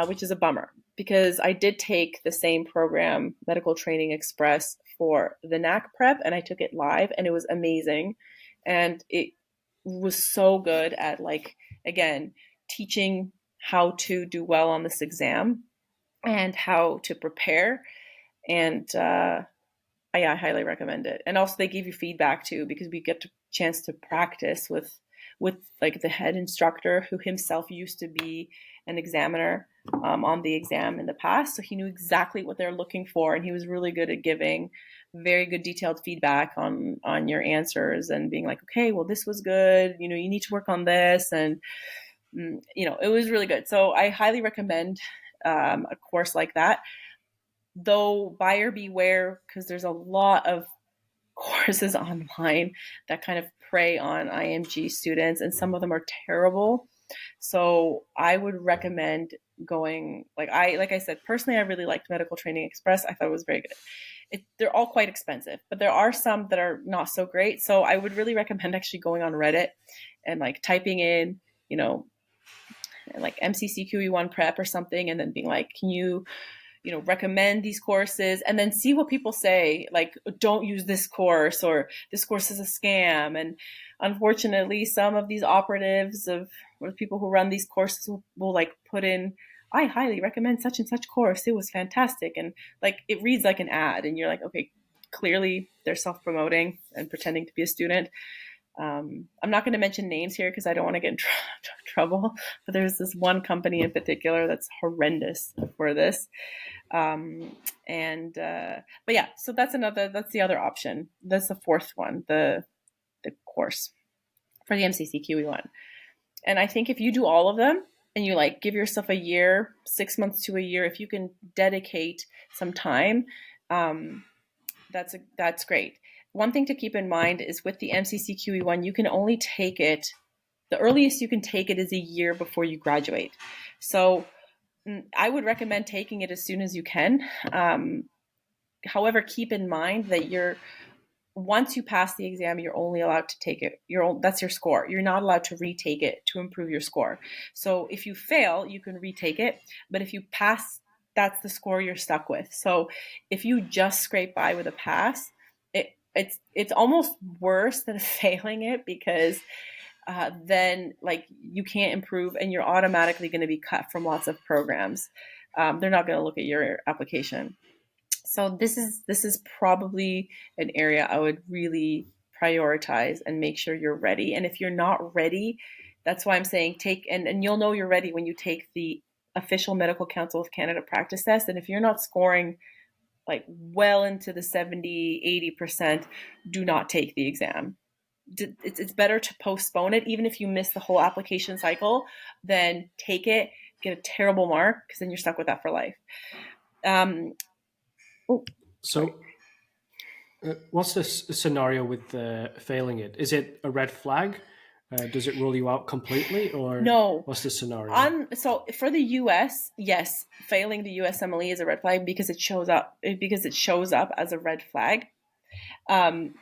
which is a bummer because I did take the same program, Medical Training Express, for the NAC prep, and I took it live, and it was amazing. And it was so good at, again, teaching how to do well on this exam and how to prepare. And I highly recommend it. And also they give you feedback too, because we get a chance to practice with like the head instructor who himself used to be an examiner on the exam in the past. So he knew exactly what they're looking for, and he was really good at giving very good detailed feedback on your answers and being like, okay, well, this was good. You need to work on this. And, it was really good. So I highly recommend a course like that. Though buyer beware, because there's a lot of courses online that kind of prey on IMG students, and some of them are terrible. So I would recommend going, like I said, personally, I really liked Medical Training Express. I thought it was very good. They're all quite expensive, but there are some that are not so great. So I would really recommend actually going on Reddit and like typing in, like MCCQE1 prep or something, and then being like, can you recommend these courses, and then see what people say, like, don't use this course, or this course is a scam. And unfortunately, some of these operatives or people who run these courses will like put in, I highly recommend such and such course. It was fantastic. And like, it reads like an ad, and you're like, okay, clearly they're self-promoting and pretending to be a student. I'm not going to mention names here because I don't want to get in trouble, but there's this one company in particular that's horrendous for this. But yeah, so that's the other option. That's the fourth one, the course for the MCCQE1. And I think if you do all of them and you like give yourself a year, 6 months to a year, if you can dedicate some time, that's great. One thing to keep in mind is with the MCCQE1, you can only take it, the earliest you can take it is a year before you graduate. So I would recommend taking it as soon as you can. However, keep in mind that once you pass the exam, you're only allowed to take it. That's your score. You're not allowed to retake it to improve your score. So if you fail, you can retake it. But if you pass, that's the score you're stuck with. So if you just scrape by with a pass, it's almost worse than failing it, because then like you can't improve and you're automatically going to be cut from lots of programs. They're not going to look at your application. So this is probably an area I would really prioritize and make sure you're ready. And if you're not ready, that's why I'm saying and you'll know you're ready when you take the official Medical Council of Canada practice test. And if you're not scoring like well into the 70-80%, do not take the exam. It's better to postpone it, even if you miss the whole application cycle, than take it, get a terrible mark, because then you're stuck with that for life. What's the scenario with failing it? Is it a red flag? Does it rule you out completely, or no? What's the scenario? So for the U.S., yes, failing the USMLE is a red flag because it shows up as a red flag on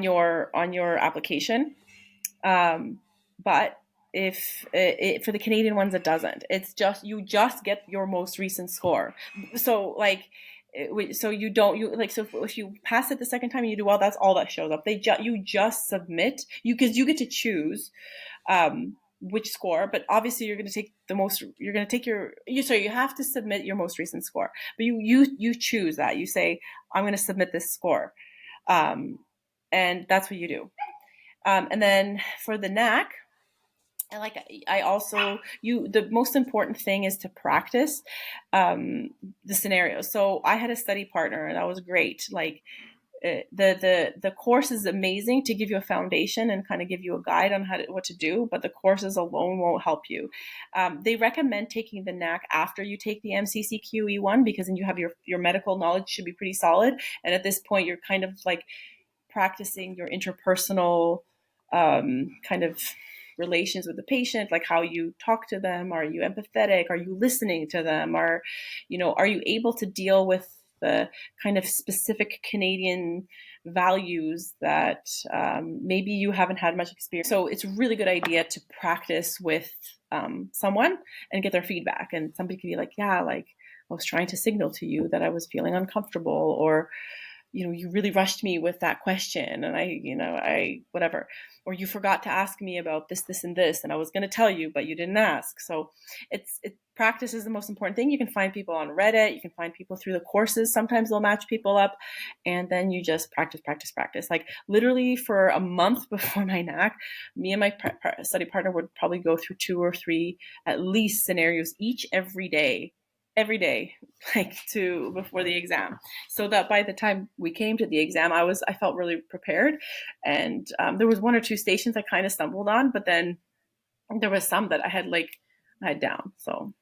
your application. But if for the Canadian ones, it doesn't. It's just you just get your most recent score. So you don't so if you pass it the second time and you do well, that's all that shows up. You just submit because you get to choose which score, but obviously you're going to take you have to submit your most recent score, but you choose that. You say, I'm going to submit this score, and that's what you do. And then for the NAC, the most important thing is to practice the scenarios. So I had a study partner, and that was great. The course is amazing to give you a foundation and kind of give you a guide on what to do, but the courses alone won't help you. They recommend taking the NAC after you take the MCCQE1, because then you have your medical knowledge should be pretty solid. And at this point, you're kind of like practicing your interpersonal kind of relations with the patient, like how you talk to them. Are you empathetic? Are you listening to them? Are you able to deal with the kind of specific Canadian values that maybe you haven't had much experience? So it's a really good idea to practice with someone and get their feedback. And somebody can be like, yeah, like I was trying to signal to you that I was feeling uncomfortable, or you really rushed me with that question, and I whatever, or you forgot to ask me about this, and this, and I was going to tell you, but you didn't ask. So practice is the most important thing. You can find people on Reddit. You can find people through the courses. Sometimes they'll match people up, and then you just practice. Like literally for a month before my NAC, me and my study partner would probably go through 2 or 3 at least scenarios each every day, before the exam, so that by the time we came to the exam, I felt really prepared. And there was 1 or 2 stations I kind of stumbled on, but then there was some that I had down. So.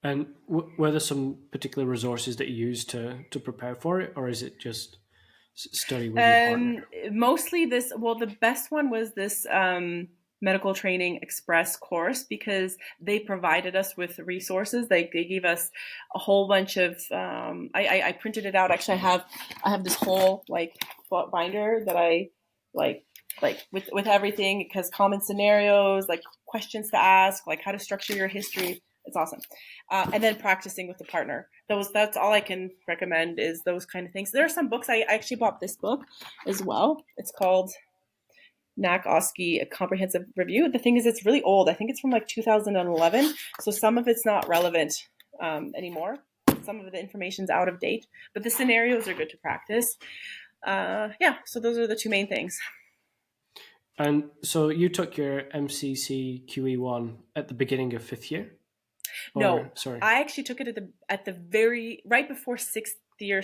And were there some particular resources that you used to prepare for it, or is it just study with your partner? Mostly the best one was this Medical Training Express course, because they provided us with resources. They gave us a whole bunch of I printed it out. Actually, I have this whole binder that I with everything, because common scenarios, like questions to ask, like how to structure your history. It's awesome. And then practicing with the partner. That's all I can recommend, is those kind of things. There are some books. I actually bought this book as well. It's called NAC OSCE, A Comprehensive Review. The thing is, it's really old. I think it's from 2011. So some of it's not relevant anymore. Some of the information's out of date, but the scenarios are good to practice. So those are the 2 main things. And so you took your MCC QE1 at the beginning of 5th year? No, sorry. I actually took it at the very right before 6th year.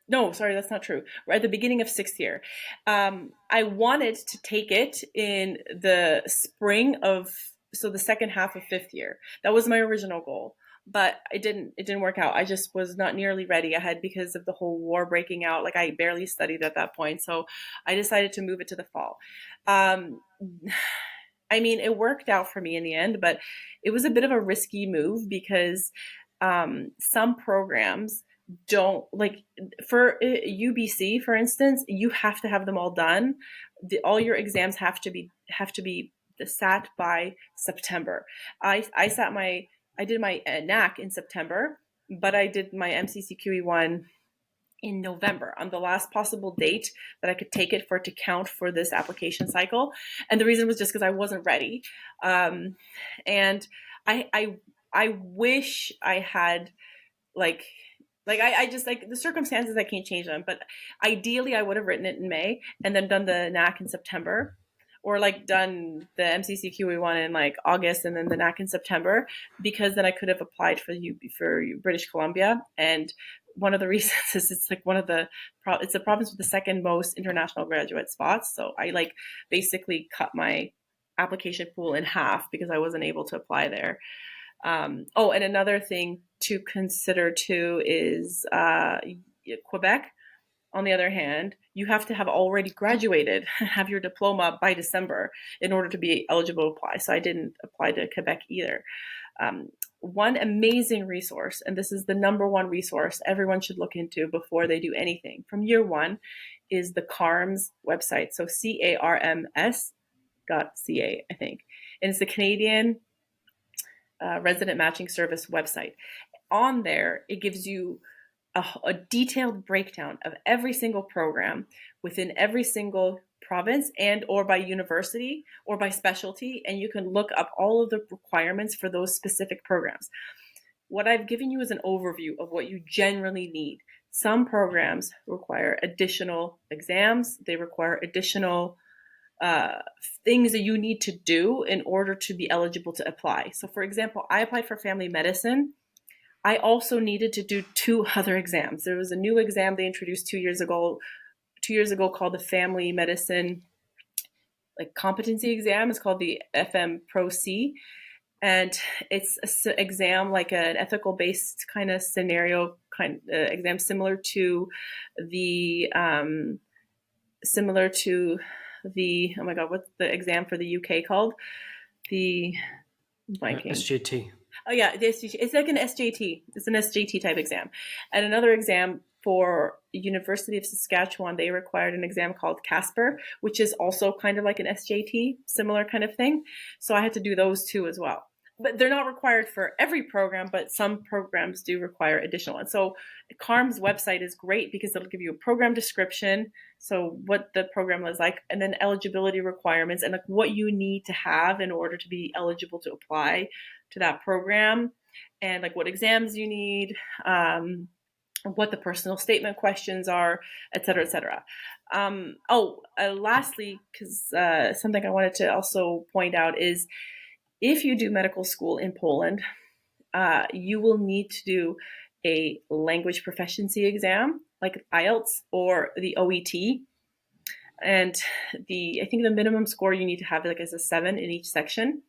No, sorry, that's not true. Right at the beginning of 6th year. I wanted to take it in the spring so the second half of 5th year. That was my original goal, but it didn't work out. I just was not nearly ready. Because of the whole war breaking out. I barely studied at that point, so I decided to move it to the fall. It worked out for me in the end, but it was a bit of a risky move, because some programs don't, for UBC, for instance, you have to have them all done. All your exams have to be sat by September. I did my NAC in September, but I did my MCCQE1 in November, on the last possible date that I could take it for it to count for this application cycle. And the reason was just because I wasn't ready. And I wish I had Like I just like the circumstances, I can't change them. But ideally, I would have written it in May and then done the NAC in September, or like done the MCCQE one in like August and then the NAC in September, because then I could have applied for British Columbia. And one of the reasons is it's like it's the province with the second most international graduate spots. So I like basically cut my application pool in half because I wasn't able to apply there. Oh, and another thing to consider too is Quebec. On the other hand, you have to have already graduated, have your diploma by December in order to be eligible to apply. So I didn't apply to Quebec either. One amazing resource, and this is the number one resource everyone should look into before they do anything from year one, is the CARMS website. So CARMS.ca, I think. And it's the Canadian Resident Matching Service website. On there, it gives you a detailed breakdown of every single program within every single province and or by university or by specialty, and you can look up all of the requirements for those specific programs. What I've given you is an overview of what you generally need. Some programs require additional exams. They require additional things that you need to do in order to be eligible to apply. So for example, I applied for family medicine. I also needed to do 2 other exams. There was a new exam they introduced 2 years ago called the family medicine like competency exam. It's called the FM Pro C. And it's an exam like an ethical based kind of scenario exam similar to the oh my god, what's the exam for the UK called? The blanking. SJT. Oh yeah, it's like an SJT. It's an SJT type exam. And another exam for University of Saskatchewan, they required an exam called Casper, which is also kind of like an SJT, similar kind of thing. So I had to do those 2 as well. But they're not required for every program, but some programs do require additional ones. So CARM's website is great because it'll give you a program description, so what the program is like, and then eligibility requirements and like what you need to have in order to be eligible to apply to that program, and like what exams you need, what the personal statement questions are, et cetera, et cetera. Lastly, because something I wanted to also point out is if you do medical school in Poland, you will need to do a language proficiency exam like IELTS or the OET. And I think the minimum score you need to have like is a 7 in each section.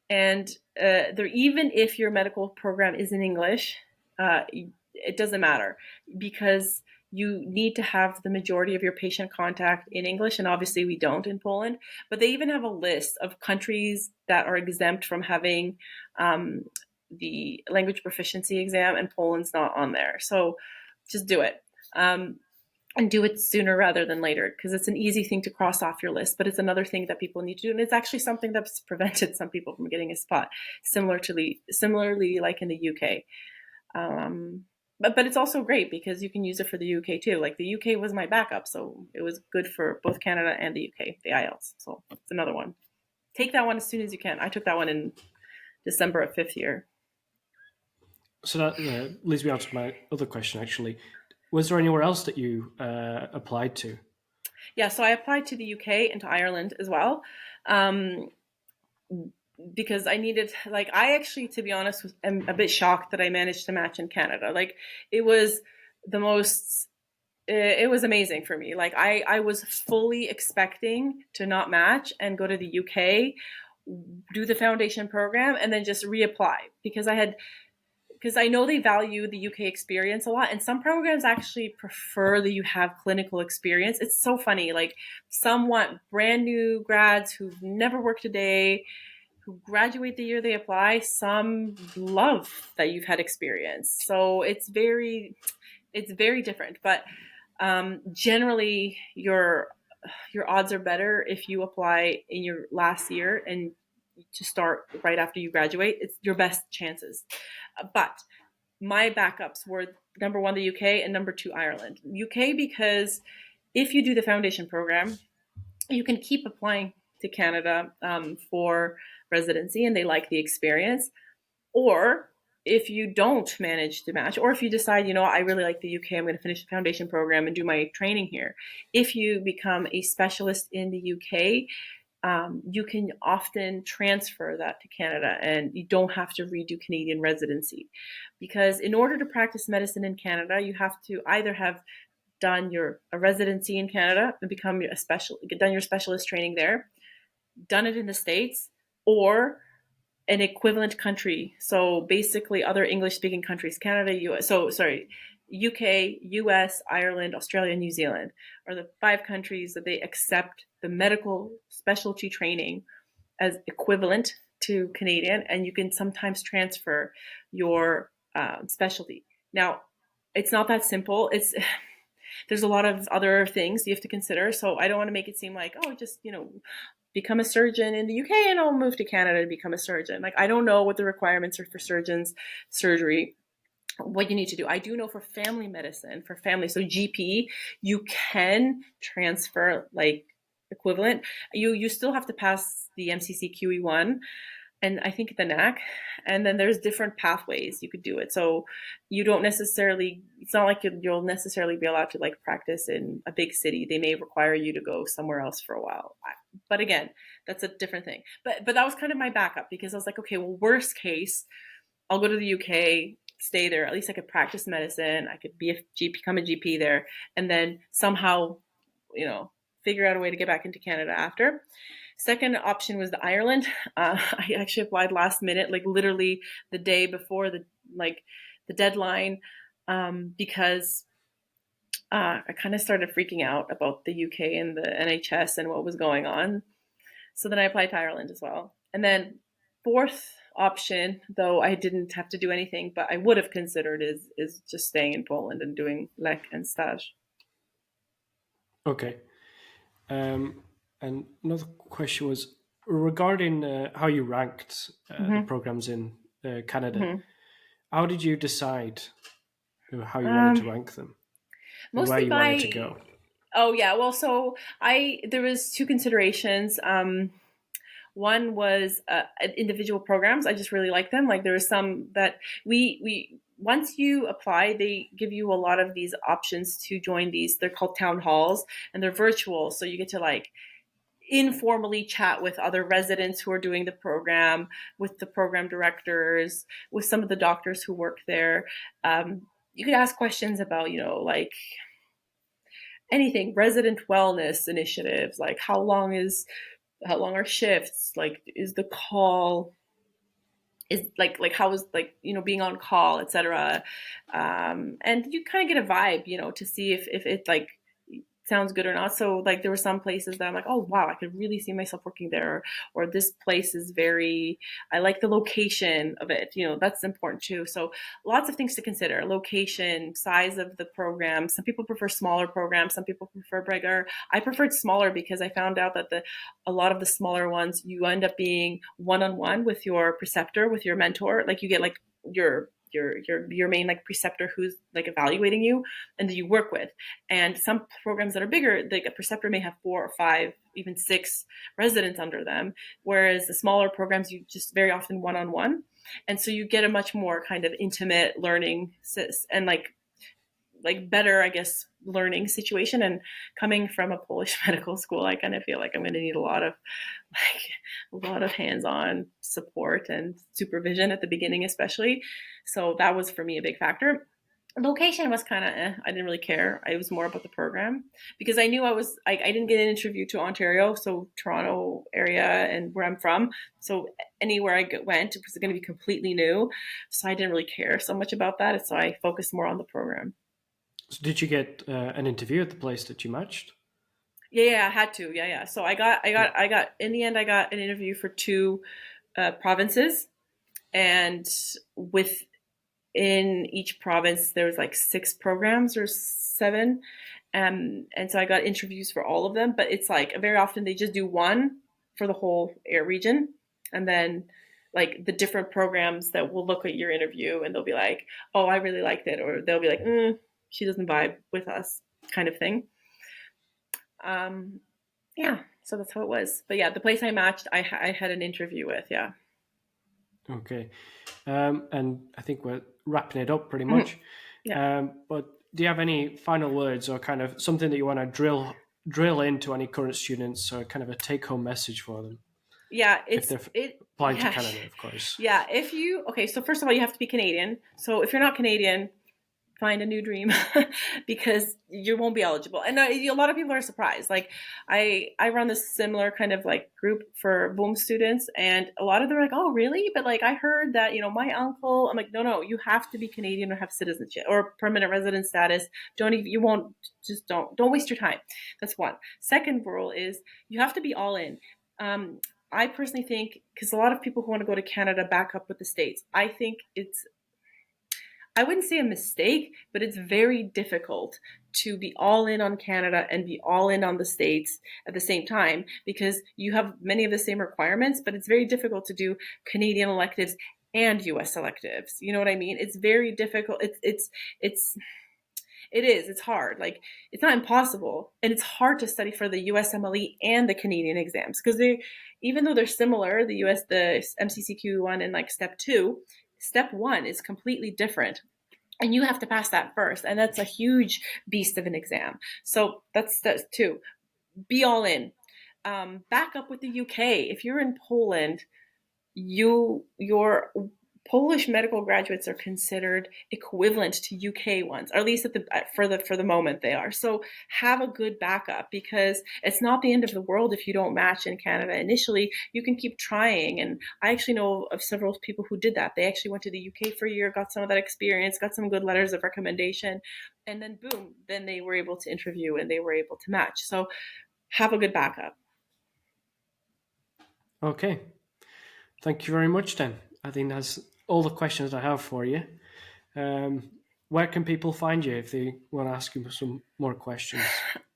And even if your medical program is in English, it doesn't matter because you need to have the majority of your patient contact in English, and obviously we don't in Poland. But they even have a list of countries that are exempt from having the language proficiency exam, and Poland's not on there. So just do it. And do it sooner rather than later because it's an easy thing to cross off your list, but it's another thing that people need to do. And it's actually something that's prevented some people from getting a spot, similarly like in the UK. But it's also great because you can use it for the UK too. Like the UK was my backup, so it was good for both Canada and the UK, the IELTS. So it's another one. Take that one as soon as you can. I took that one in December of 5th year. So that leads me on to my other question, actually. Was there anywhere else that you applied to? Yeah, so I applied to the UK and to Ireland as well. Because I needed, like, I actually, to be honest, am a bit shocked that I managed to match in Canada. Like, it was it was amazing for me. Like, I was fully expecting to not match and go to the UK, do the foundation program, and then just reapply because I know they value the UK experience a lot, and some programs actually prefer that you have clinical experience. It's so funny. Like, some want brand new grads who've never worked a day, who graduate the year they apply. Some love that you've had experience. So it's very different. But generally, your odds are better if you apply in your last year and to start right after you graduate. It's your best chances. But my backups were number 1, the UK, and number 2, Ireland. UK because if you do the foundation program, you can keep applying to Canada for residency and they like the experience. Or if you don't manage to match, or if you decide, I really like the UK, I'm going to finish the foundation program and do my training here. If you become a specialist in the UK, you can often transfer that to Canada and you don't have to redo Canadian residency. Because in order to practice medicine in Canada, you have to either have done a residency in Canada and done your specialist training there, done it in the States, or an equivalent country. So basically other English speaking countries, Canada, UK, US, Ireland, Australia, New Zealand are the 5 countries that they accept the medical specialty training as equivalent to Canadian, and you can sometimes transfer your specialty. Now, it's not that simple. There's a lot of other things you have to consider. So I don't want to make it seem like, oh, just, become a surgeon in the UK and I'll move to Canada to become a surgeon. Like, I don't know what the requirements are for surgeons, surgery, what you need to do. I do know for family medicine, so GP, you can transfer like equivalent. You still have to pass the MCC QE1 and I think the NAC, and then there's different pathways you could do it. So you don't necessarily, it's not like you'll necessarily be allowed to like practice in a big city. They may require you to go somewhere else for a while. But again, that's a different thing. But that was kind of my backup, because I was like, okay, well, worst case, I'll go to the UK, stay there. At least I could practice medicine. I could become a GP there, and then somehow, figure out a way to get back into Canada after. Second option was the Ireland. I actually applied last minute, like literally the day before the deadline, because I kind of started freaking out about the UK and the NHS and what was going on. So then I applied to Ireland as well. And then fourth option, though I didn't have to do anything, but I would have considered is just staying in Poland and doing lek and stage. Okay. And another question was regarding how you ranked the programs in Canada. How did you decide how you wanted to rank them and where Mostly you wanted by to go? Oh yeah, well, so there was 2 considerations. One was individual programs. I just really like them. Like there was some that we once you apply, they give you a lot of these options to join these. They're called town halls, and they're virtual, so you get to like informally chat with other residents who are doing the program, with the program directors, with some of the doctors who work there. You could ask questions about, like anything, resident wellness initiatives, like how long are shifts, like is the call, is like how is like being on call, etc. And you kind of get a vibe, to see if it like sounds good or not. So like there were some places that I'm like, oh wow, I could really see myself working there, or this place is I like the location of it. That's important too. So lots of things to consider: location, size of the program. Some people prefer smaller programs, some people prefer bigger. I preferred smaller because I found out that a lot of the smaller ones, you end up being one-on-one with your preceptor, with your mentor. Like you get like your main like preceptor who's like evaluating you and that you work with. And some programs that are bigger, like a preceptor may have 4 or 5, even 6 residents under them, whereas the smaller programs you just very often one-on-one, and so you get a much more kind of intimate learning and like better, I guess, learning situation. And coming from a Polish medical school, I kind of feel like I'm going to need a lot of hands-on support and supervision at the beginning, especially. So that was for me a big factor. Location was kind of I didn't really care. It was more about the program, because I knew I didn't get an interview to Ontario, so Toronto area and where I'm from. So anywhere I went, it was going to be completely new. So I didn't really care so much about that. So I focused more on the program. So did you get an interview at the place that you matched? Yeah, I had to. Yeah. So I got in the end, I got an interview for 2 provinces, and within each province there was like 6 programs or 7, and so I got interviews for all of them. But it's like very often they just do one for the whole air region, and then like the different programs that will look at your interview and they'll be like, oh, I really liked it, or they'll be like, she doesn't vibe with us, kind of thing. Yeah, so that's how it was. But yeah, the place I matched, I had an interview with. Yeah. Okay. And I think we're wrapping it up pretty much. Yeah. But do you have any final words or kind of something that you want to drill into any current students, or kind of a take-home message for them Yeah, if they're applying to yeah. Canada, of course? Yeah, okay, so first of all, you have to be Canadian. So if you're not Canadian, find a new dream because you won't be eligible. And a lot of people are surprised. Like I run this similar kind of like group for boom students, and a lot of them are like, oh really? But like I heard that, my uncle. I'm like, no, you have to be Canadian or have citizenship or permanent resident status. Don't waste your time. That's one. Second rule is you have to be all in. I personally think, because a lot of people who want to go to Canada back up with the States, I think I wouldn't say a mistake, but it's very difficult to be all in on Canada and be all in on the States at the same time, because you have many of the same requirements, but it's very difficult to do Canadian electives and US electives. You know what I mean? It's very difficult. It's hard. Like, it's not impossible, and it's hard to study for the USMLE and the Canadian exams, because even though they're similar, the MCCQ one and like step 2, step 1 is completely different, and you have to pass that first, and that's a huge beast of an exam. So that's 2. Be all in. Back up with the UK. If you're in Poland, your Polish medical graduates are considered equivalent to UK ones, or at least for the moment they are. So have a good backup, because it's not the end of the world if you don't match in Canada initially. You can keep trying, and I actually know of several people who did that. They actually went to the UK for a year, got some of that experience, got some good letters of recommendation, and then boom, then they were able to interview and they were able to match. So have a good backup. Okay. Thank you very much, then. I think that's all the questions I have for you. Where can people find you if they want to ask you some more questions?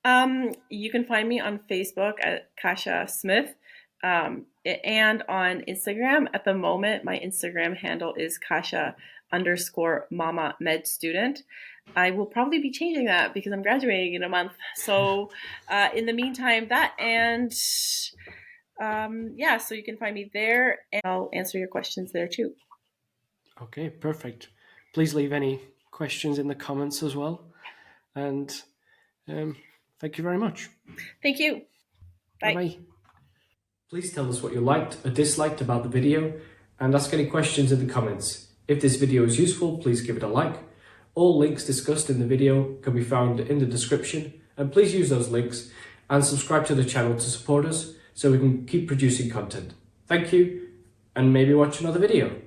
You can find me on Facebook at Kasia Smith, and on Instagram. At the moment, my Instagram handle is Kasia_Mama Med Student. I will probably be changing that because I'm graduating in a month. So in the meantime, that, and so you can find me there, and I'll answer your questions there too. Okay, perfect. Please leave any questions in the comments as well. And thank you very much. Thank you. Bye. Bye-bye. Please tell us what you liked or disliked about the video, and ask any questions in the comments. If this video is useful, please give it a like. All links discussed in the video can be found in the description, and please use those links and subscribe to the channel to support us so we can keep producing content. Thank you, and maybe watch another video.